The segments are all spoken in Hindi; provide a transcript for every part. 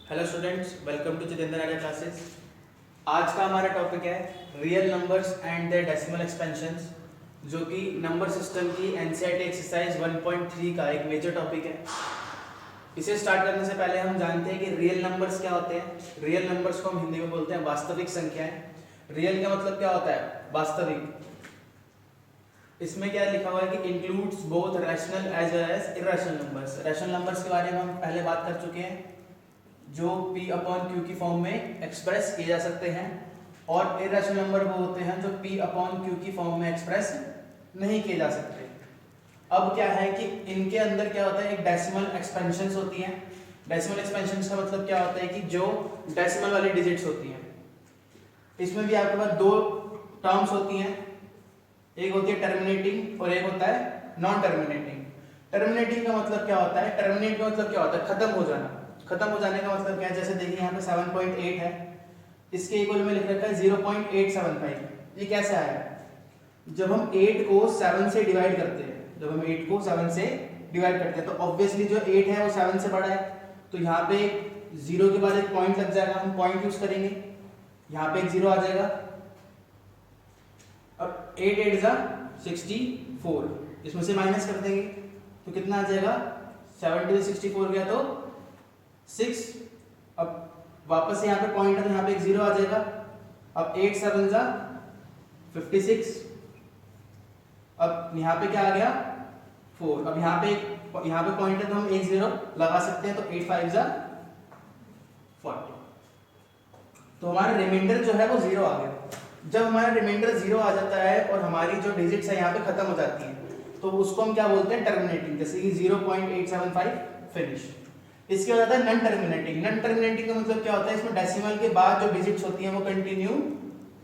Hello students, welcome to Jitendra Arya classes. आज का हमारा टॉपिक है real numbers and their decimal expansions, जो कि नंबर सिस्टम की एनसीईआरटी एक्सरसाइज 1.3 का एक मेजर टॉपिक है। इसे स्टार्ट करने से पहले हम जानते हैं कि रियल नंबर्स क्या होते हैं। रियल नंबर्स को हम हिंदी में बोलते हैं वास्तविक संख्याएं। रियल का मतलब क्या होता है? वास्तविक। इसमें क्या लिखा हुआ है कि includes both rational as well as irrational numbers. Rational numbers के बारे में हम पहले बात कर चुके हैं, जो P अपॉन Q की फॉर्म में एक्सप्रेस किए जा सकते हैं, और इरेशनल नंबर वो होते हैं जो P अपॉन Q की फॉर्म में एक्सप्रेस नहीं किए जा सकते। अब क्या है कि इनके अंदर क्या होता है, एक डेसिमल एक्सपेंशंस होती हैं। डेसिमल एक्सपेंशंस का मतलब क्या होता है कि जो डेसिमल वाली डिजिट्स होती हैं, इसमें भी आपके पास दो टर्म्स होती हैं, एक होती है टर्मिनेटिंग और एक होता है नॉन टर्मिनेटिंग। टर्मिनेटिंग का मतलब क्या होता है? टर्मिनेट का मतलब क्या होता है? खत्म हो जाना। खत्म हो जाने का मतलब क्या है? जैसे देखिए यहाँ पे 7.8 है, इसके इक्वल में लिख रखा है 0.875। ये कैसे आया? जब हम 8 को 7 से डिवाइड करते हैं, जब हम 8 को 7 से डिवाइड करते हैं तो ऑब्वियसली जो 8 है वो 7 से बड़ा है, तो यहाँ पे 0 के बाद एक पॉइंट लग जाएगा, हम पॉइंट यूज करेंगे, यहाँ पे एक 0 आ जाएगा। अब 8 8 जा 64, इसमें से माइनस कर देंगे तो कितना आ जाएगा? 70 से 64 गया तो 6। अब वापस से यहाँ पे पॉइंट है, यहाँ पे एक 0 आ जाएगा। अब 8 7 जा 56, अब यहाँ पे क्या आ गया? 4। अब यहाँ पे पॉइंट है तो हम एक 0 लगा सकते हैं, तो 8 5 जा 40। तो हमारा रिमाइंडर जो है वो 0 आ गया। जब हमारा रिमाइंडर 0 आ जाता है और हमारी जो डिजिट्स है यहाँ पे खत्म हो जाती हैं, तो उसको हम क्या बोलते हैं? टर्मिनेटिंग। जैसे कि 0.875 फिनिश। इसके बाद आता है नॉन टर्मिनेटिंग। नॉन टर्मिनेटिंग का मतलब क्या होता है? इसमें डेसिमल के बाद जो डिजिट्स होती हैं वो कंटिन्यू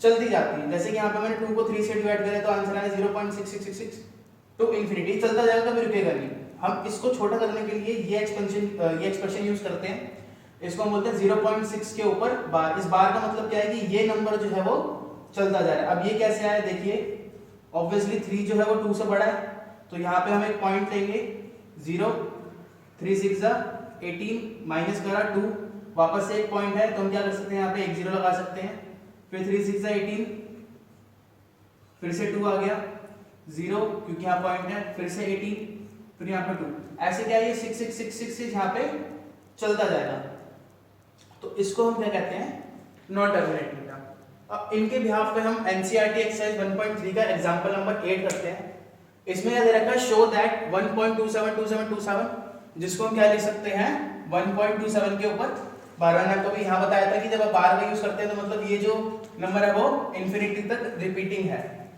चलती जाती हैं। जैसे कि यहाँ पे मैंने 2 को 3 से डिवाइड करें तो आंसर आया 0.6666 टू इंफिनिटी। चलता जाएगा, कभी रुकेगा नहीं। हम इसको छोटा करने के लिए ये एक्सप्रेशन यूज करते हैं। इसको हम बोलते हैं 0.6 के ऊपर बार। इस बार का मतलब क्या है कि ये नंबर जो है वो चलता जा रहा है। अब ये कैसे आया? देखिए, ऑब्वियसली 3 जो है वो 2 से बड़ा है, तो यहाँ पे हम एक पॉइंट लेंगे 0, 3 6 जा 18, माइनस करा 2, वापस से एक पॉइंट है तो हम क्या कर सकते हैं? यहाँ पे एक 0 लगा सकते हैं, फिर 3 6 जा 18, फिर से 2 आ गया 0 क्योंकि यहाँ पॉइंट है, फिर से 18, फिर यहाँ पे 2। ऐसे क्या है? ये 6 6 6 6 यहाँ पे चलता जाएगा। तो इसको हम क्या कहते हैं? नॉन टर्मिनेटिंग का। अब इनके बिहाफ पे हम एनसीईआरटी एक्सरसाइज 1.3 का एग्जांपल नंबर 8 करते हैं। इसमें क्या दे रखा है? शो दैट 1.272727, जिसको हम क्या लिख सकते हैं? 1.27 के ऊपर 12। मैंने आपको भी यहाँ बताया था कि जब आप बार का यूज करते हैं तो मतलब ये जो नंबर है वो इंफिनिटी तक रिपीटिंग है।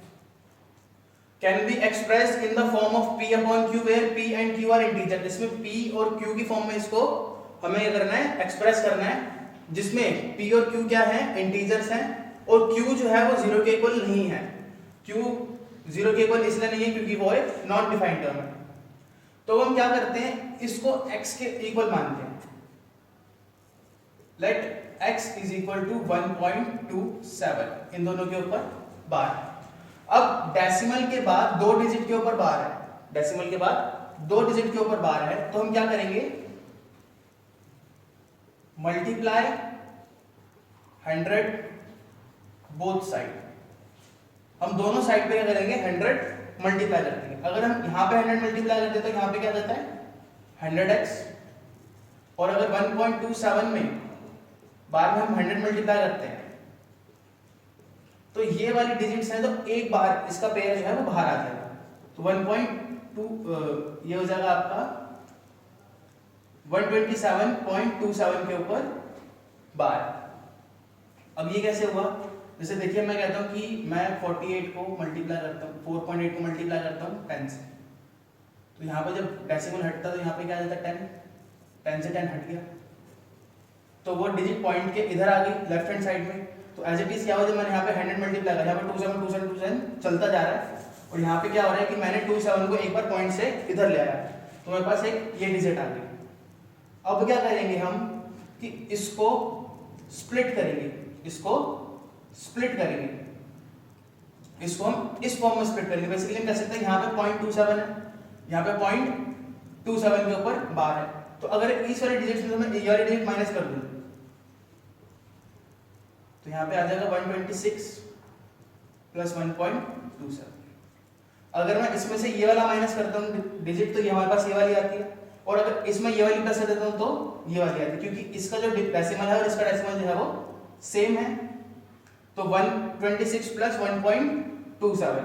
Can be expressed in the form of P upon Q where P and Q are integer. इसमें P और Q की फॉर्म में इसको हमें ये करना है, एक्सप्रेस करना है, जिसमें P और Q क्या है? इंटीजर्स हैं, और Q जो है वो 0 के इक्वल नहीं है। Q 0 के इक्वल इसलिए नहीं है क्योंकि वो एक नॉन डिफाइंड टर्म है। तो हम क्या करते हैं? इसको x के इक्वल मानते हैं। Let x is equal to 1.27, इन दोनों के ऊपर बार। अब डेसिमल के बाद 2 डिजिट के ऊपर बार है, डेसिमल के बाद 2 डिजिट के ऊपर बार है, तो हम क्या करेंगे? Multiply 100 both side. हम दोनों साइड पे क्या करेंगे? 100 मल्टीप्लाई कर देंगे। अगर हम यहाँ पे 100 मल्टीप्लाई कर देते तो यहाँ पे क्या जाता है? 100x। और अगर 1.27 में बार में हम 100 मल्टीप्लाई करते हैं तो ये वाली डिजिट्स हैं, तो एक बार इसका पेयर जो है वो बाहर आ जाएगा। तो 1.2 ये हो जाएगा आपका 127.27 के ऊपर बार। अब ये कैसे हुआ? जैसे देखिए, मैं कहता हूँ कि मैं 48 को मल्टीप्लाई करता हूँ, 4.8 को मल्टीप्लाई करता हूँ 10 से, तो यहाँ पे जब डेसिमल हटता तो यहाँ पे क्या आ जाता है? 10 से 10 हट गया, तो वो डिजिट पॉइंट के इधर आ गई लेफ्ट हैंड साइड में। तो एज इट इज क्या हो, जब मैंने यहाँ पे 100 मल्टीप्लाई किया, यहाँ पे 27 चलता जा रहा है, और यहाँ पे क्या हो रहा है कि मैंने 27 को एक बार पॉइंट से इधर ले आया, तो मेरे पास एक ये डिजिट आ गई। अब क्या करेंगे हम कि इसको स्प्लिट करेंगे, इसको हम इस फॉर्म में स्प्लिट करेंगे। बेसिकली हम कह सकते हैं यहाँ पे 0.27 है, यहाँ पे 0.27 के ऊपर बार है, तो अगर इस वाले डिजिट से मैं ये वाले डिजिट माइनस कर दूं तो यहाँ पे आ जाएगा 126 प्लस 1.27। अगर मैं इसमें से ये वाला माइनस करता हूँ डिजिट, तो ये हमारे पास ये वाली आती है, और अगर इसमें ये वाली प्लस कर देता हूँ तो ये वाली आती है, क्योंकि इसका जो डेसिमल है और इसका डेसिमल जो है वो सेम है। तो 126 प्लस 1.27।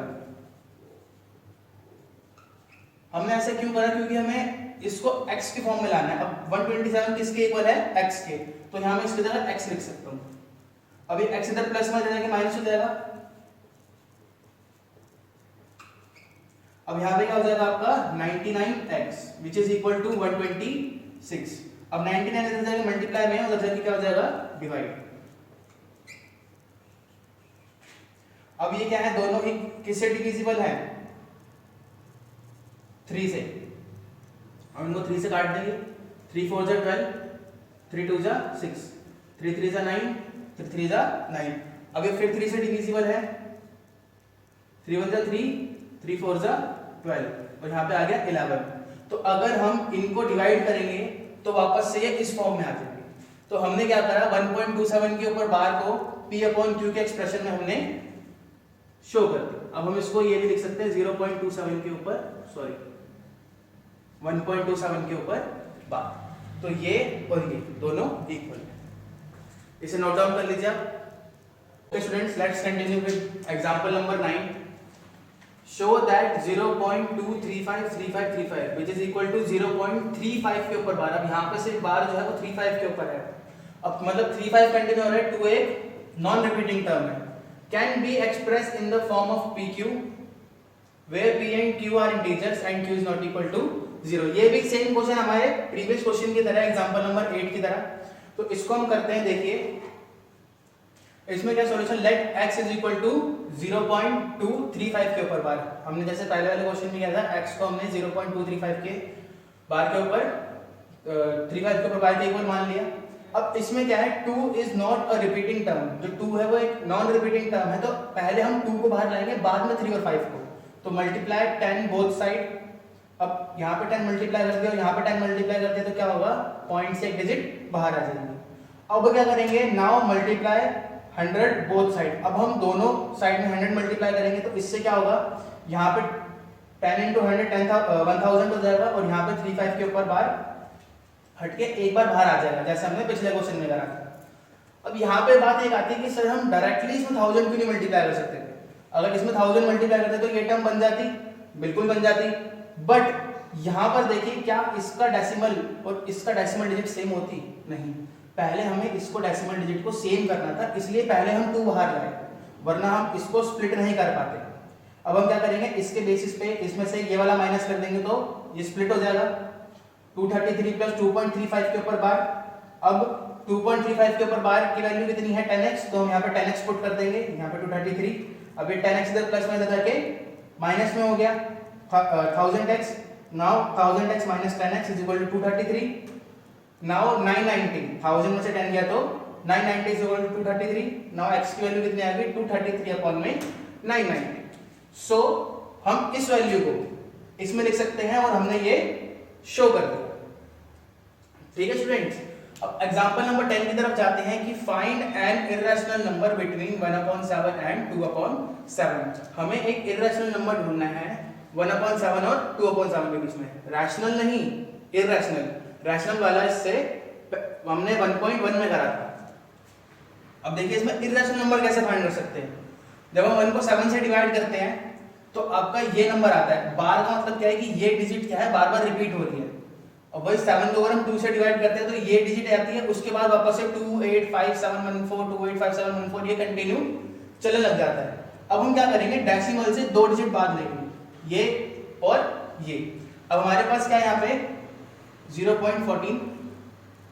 हमने ऐसे क्यों करा? क्योंकि हमें इसको x के फॉर्म में लाना है। अब 127 किसके इक्वल है? x के, तो यहाँ मैं इसकी जगह x लिख सकता हूँ। अब ये x इधर प्लस में जाएगा कि माइनस हो जाएगा। अब यहाँ पे क्या हो जाएगा आपका 99x which is equal to 126। अब 99 इधर जाएगा मल्टीप्लाई में, उधर जाके क्या हो जाएगा? डिवाइड। अब ये क्या है? दोनों ही किससे डिविजिबल है? 3 से। अब इनको 3 से काट देंगे। 3 4 जा 12, 3 2 जा 6, 3 3 जा 9, 3 3 जा 9। अब ये फिर 3 से डिविजिबल है। 3 1 जा 3, 3 4 जा 12, और यहाँ पे आ गया 11। तो अगर हम इनको डिवाइड करेंगे तो वापस से ये इस फॉर्म में आ जाएंगे। तो हमने क्या करा? 1.27 के ऊपर बार को P/Q के एक्सप्रेशन में हमने शो कर दिया। अब हम इसको ये भी लिख सकते हैं 0.27 के ऊपर, सॉरी 1.27 के ऊपर बार। तो ये और ये दोनों इक्वल है। इसे नोट डाउन कर लीजिए आप। Okay students, let's continue with example number 9। Show that 0.2353535 which is equal to 0.35 के ऊपर बार। अब यहाँ पे सिर्फ बार जो है वो 35 के ऊपर है। अब मतलब 35 कंटिन्यू हो रहा है टू एक नॉन रिपीटिंग टर्म है। Can be express in the form of PQ where P and Q are integers and Q is not equal to 0। ये भी सेम क्वेश्चन हमारे प्रीवियस क्वेश्चन की तरह, एग्जांपल नंबर 8 की तरह। तो इसको हम करते हैं। देखिए इसमें क्या solution? Let x is equal to 0.235 के ऊपर बार। हमने जैसे पहले वाले क्वेश्चन में किया था, x को हमने 0.235 के बार के ऊपर 35 के ऊपर बार के इक्वल मान लिया। अब इसमें क्या है? 2 is not a repeating term. जो 2 है वो एक नॉन रिपीटिंग टर्म है, तो पहले हम 2 को बाहर लाएंगे, बाद में 3 और 5 को। तो मल्टीप्लाई 10 बोथ साइड। अब यहाँ पे 10 मल्टीप्लाई कर दिया और यहाँ पे 10 मल्टीप्लाई कर दिया, तो क्या होगा? पॉइंट से एक डिजिट बाहर आ जाएंगे। अब क्या करेंगे? Now multiply 100 both side. अब हम दोनों साइड में 100 मल्टीप्लाई करेंगे, तो इससे क्या होगा? यहाँ पे 10 into 100 1000 हो जाएगा, और यहाँ पे 35 के ऊपर बार हटके एक बार बाहर आ जाएगा, जैसे हमने पिछले क्वेश्चन में करा था। अब यहाँ पे बात एक आती है कि सर हम डायरेक्टली इसमें 1000 क्यों नहीं मल्टीप्लाई कर सकते? अगर इसमें 1000 मल्टीप्लाई करते तो ये टर्म बन जाती, बिल्कुल बन जाती। बट यहाँ पर देखिए, क्या इसका डेसिमल और इसका डेसिमल डिजिट सेम होती? नहीं। पहले हमें इसको डेसिमल डिजिट को सेम करना था, इसलिए पहले हम 2 बाहर लाए, वरना हम इसको स्प्लिट नहीं कर पाते। अब हम क्या करेंगे? इसके बेसिस पे इसमें से ये वाला माइनस कर देंगे, तो ये स्प्लिट हो जाएगा। 233 प्लस 2.35 के ऊपर बार। अब 2.35 के ऊपर बार की वैल्यू कितनी है? 10x। तो हम यहाँ पे 10x पुट कर देंगे, यहाँ पे 233। अब ये 10x इधर प्लस में इधर जाके माइनस में हो गया 1000x। Now 1000x minus 10x is equal to 233। Now 990, 1000 में से 10 गया तो 990 is equal to 233। Now x की वैल्यू कितनी आ गई? 233 अपॉन में 990। सो हम इस वैल्यू को इसमें लिख सकते हैं, और हमने ये शो कर दिया। ठीक है स्टूडेंट्स, अब एग्जांपल नंबर 10 की तरफ जाते हैं कि find N irrational number between 1/7 and 2/7। हमें एक इर्रेशनल नंबर ढूंढना है 1/7 और 2/7 के बीच में। रैशनल नहीं, इर्रेशनल। रैशनल वाला इससे हमने 1.1 में करा था। अब देखिए इसमें इर्रेशनल नंबर कैसे फाइंड कर सकते हैं? जब हम 1 को 7 से डिवाइड करते हैं तो आपका ये नंबर आता है। बार का मतलब क्या है कि ये डिजिट क्या है? बार बार रिपीट हो रही है। और वही 7 को अगर हम 2 से डिवाइड करते हैं तो ये डिजिट आती है, उसके बाद वापस से 2 8 5 7 1 4 2 8 5 7 1 4 ये कंटिन्यू चलने लग जाता है। अब हम क्या करेंगे? डेसिमल से 2 डिजिट बाद लेंगे, ये और ये। अब हमारे पास क्या है यहाँ पे? 0.14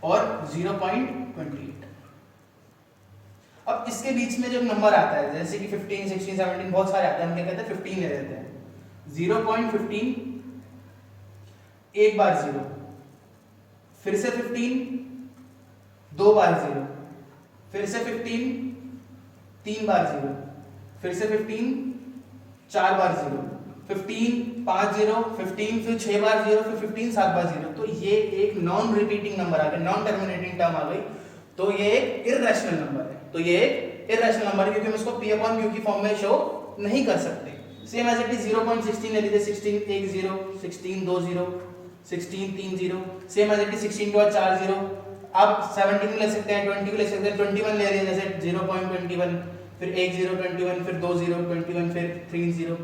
और 0.28। अब इसके बीच में जो नंबर आता है, जैसे कि 15 16 17 बहुत सारे आते हैं, हम क्या कहते हैं 15 ले लेते हैं। 0.15 एक बार 0, फिर से 15 2 बार 0, फिर से 15 3 बार 0, फिर से 15 4 बार 0, 15 5 0, 15 फिर 6 बार 0, फिर 15 7 बार 0। तो ये एक नॉन रिपीटिंग नंबर आ गया, नॉन टर्मिनेटिंग टर्म आ गई। तो ये एक इर्रेशनल नंबर है। तो ये एक इररेशनल नंबर है, क्योंकि हम इसको p अपॉन q की फॉर्म में शो नहीं कर सकते। सेम एज इट इज 0.16 ले लीजिए, 16 1 0, 16 2 0, 16 3 0, सेम एज इट इज 16 के बाद 4 0। अब 17 ले सकते हैं, 20 ले सकते हैं, 21 ले रहे हैं जैसे 0.21, फिर 1 0 21, फिर 2 0 21, फिर 3 0,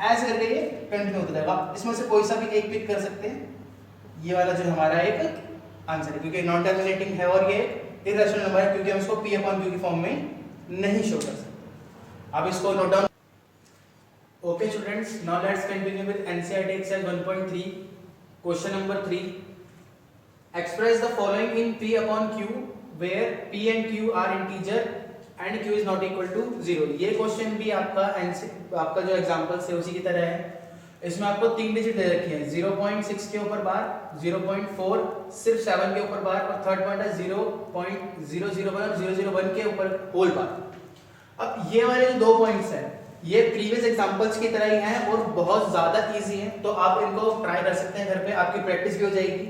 ऐसे करके ये कंटिन्यू होता रहेगा। इसमें से कोई सा भी एक पिक कर सकते हैं। ये वाला जो हमारा एक आंसर है, क्योंकि नॉन टर्मिनेटिंग है और ये इररेशनल नंबर है, क्योंकि हम इसको p अपॉन q की फॉर्म में नहीं शो कर सकते। अब इसको note down. Okay students, now let's continue with NCERT exercise 1.3 question number 3। Express the following in p upon q where p and q are integer and q is not equal to 0। ये क्वेश्चन भी आपका जो एग्जांपल है उसी की तरह है। इसमें आपको 3 डिजिट दे रखी है, 0.6 के ऊपर बार, 0.4 सिर्फ 7 के ऊपर बार, और थर्ड पॉइंट है 0.001 और 001 के ऊपर होल बार। अब ये वाले जो 2 पॉइंट्स हैं ये प्रीवियस एग्जांपल्स की तरह ही हैं और बहुत ज्यादा इजी हैं, तो आप इनको ट्राई कर सकते हैं घर पे, आपकी प्रैक्टिस भी हो जाएगी।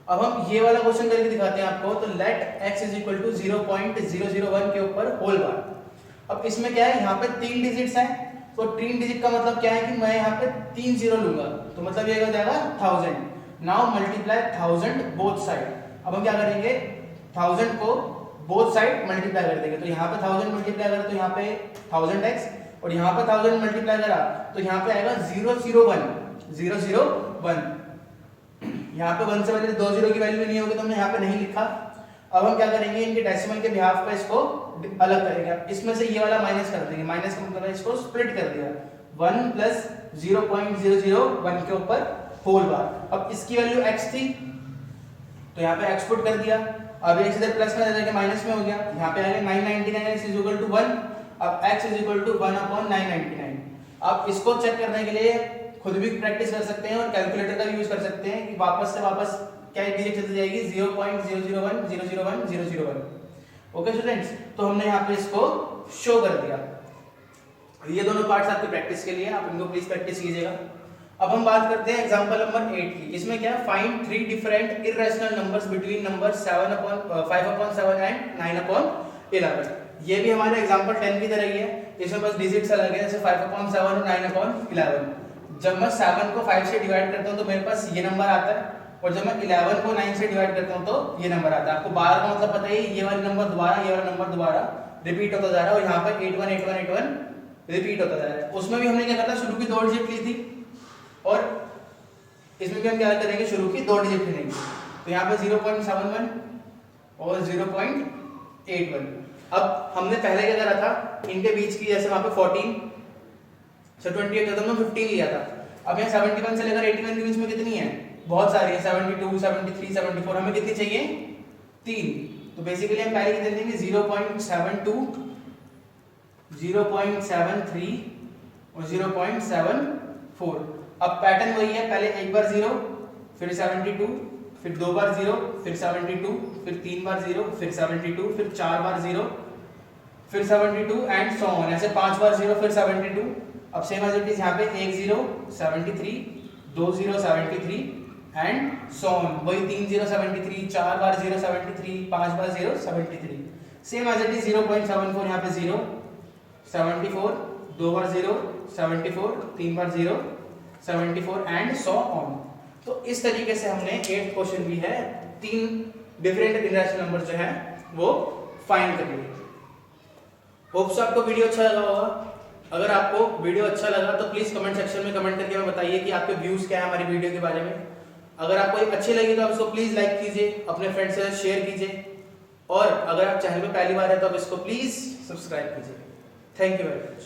अब हम ये वाला क्वेश्चन करके दिखाते हैं आपको। तो let x is equal to 0.001 के ऊपर होल बार। अब इसमें क्या है, यहाँ पे 3 डिजिट्स हैं, तो 3 डिजिट का मतलब क्या है कि मैं यहाँ पे 3 0 लूंगा, तो मतलब ये हो जाएगा 1000। Now multiply 1000 both side. अब हम क्या करेंगे, 1000 को बोथ साइड मल्टीप्लाई कर देंगे। तो यहाँ पे 1000 मल्टीप्लाई करा तो यहाँ पे 1000x, और यहाँ पे 1000 मल्टीप्लाई करा तो यहाँ पे आएगा 001। यहाँ पे 1 से पहले 2 0 की वैल्यू नहीं होगी, तो हमने यहाँ पे नहीं लिखा। अब हम क्या करेंगे, इनके डेसिमल के बिहाफ पे इसको अलग करेंगे। इसमें से ये वाला माइनस कर देंगे, माइनस का मतलब इसको स्प्लिट कर दिया, 1 प्लस 0.001 के ऊपर होल बार। अब इसकी वैल्यू x थी तो यहाँ पे x पुट कर दिया। अब x इधर प्लस में जाके माइनस में हो गया, यहाँ पे आएगा 999 इज इक्वल टू 1। अब x is equal to 1 upon 999। अब इसको चेक करने के लिए खुद भी प्रैक्टिस कर सकते हैं और कैलकुलेटर का यूज कर सकते हैं कि वापस से वापस क्या डिजिट चलती जाएगी, 0.001 001 001। ओके स्टूडेंट्स, तो हमने यहाँ पे इसको शो कर दिया। ये दोनों पार्ट्स आपकी प्रैक्टिस के लिए, आप इनको प्लीज प्रैक्टिस कीजिएगा। अब हम बात करते हैं एग्जांपल नंबर 8 की। इसमें क्या है, find 3 different irrational numbers between number 5/7 and 9/11। ये भी हमारे एग्जांपल 10 की तरह ही है, इसमें बस डिजिट्स अलग है, जैसे 5/7 और 9/11। जब मैं 7 को 5 से डिवाइड करता हूं तो मेरे पास ये नंबर आता है, और जब मैं 11 को 9 से डिवाइड करता हूं तो ये नंबर आता है। आपको बार का मतलब पता ही, ये वाला नंबर दोबारा, ये वाला नंबर दोबारा रिपीट होता जा रहा है, और यहाँ पर 818181 रिपीट होता जा रहा है। उसमें भी हमने क्या करना, शुरू की 2 डिजिट ली थी, और इसमें भी हम क्या करेंगे, शुरू की 2 डिजिट लेंगे। तो यहाँ पे 0.71 और 0.81। अब हमने पहले क्या करा था, इनके बीच की, जैसे वहां पे 14 से 28 खत्म में 15 लिया था। अब यहाँ 71 से लेकर 81 के बीच में कितनी है, बहुत सारी है, 72 73 74। हमें कितनी चाहिए, 3। तो बेसिकली हम पहले कितने देंगे, 0.72 0.73 और 0.74। अब पैटर्न वही है, पहले एक बार 0, फिर 72, फिर 2 बार 0, फिर 72, फिर 3 बार 0, फिर 72, फिर 4 बार 0, फिर 72 एंड सो ऑन। ऐसे 5 बार 0, फिर 72। अब सेम एज इट इज यहाँ पे 1 0 73, 2 0 73 एंड सो ऑन। वही 3 0 73, 4 बार 0 73, 5 बार 0 73। सेम एज इट इज 0.74 यहाँ पे 0 74, 2 बार 0 74, 3 बार 0 74 एंड सो ऑन। तो इस तरीके से हमने 8th क्वेश्चन भी है, 3 डिफरेंट इररेशनल नंबर जो है वो फाइंड कर लिए। होप्स आपको वीडियो अच्छा लगा होगा। अगर आपको वीडियो अच्छा लगा तो प्लीज कमेंट सेक्शन में कमेंट करके हमें बताइए कि आपके व्यूज क्या है हमारी वीडियो के बारे में। अगर आपको ये अच्छी लगी तो आप इसको प्लीज लाइक कीजिए, अपने फ्रेंड्स से शेयर कीजिए, और अगर आप चैनल पे पहली बार है तो आप इसको प्लीज सब्सक्राइब कीजिए। Thank you very much.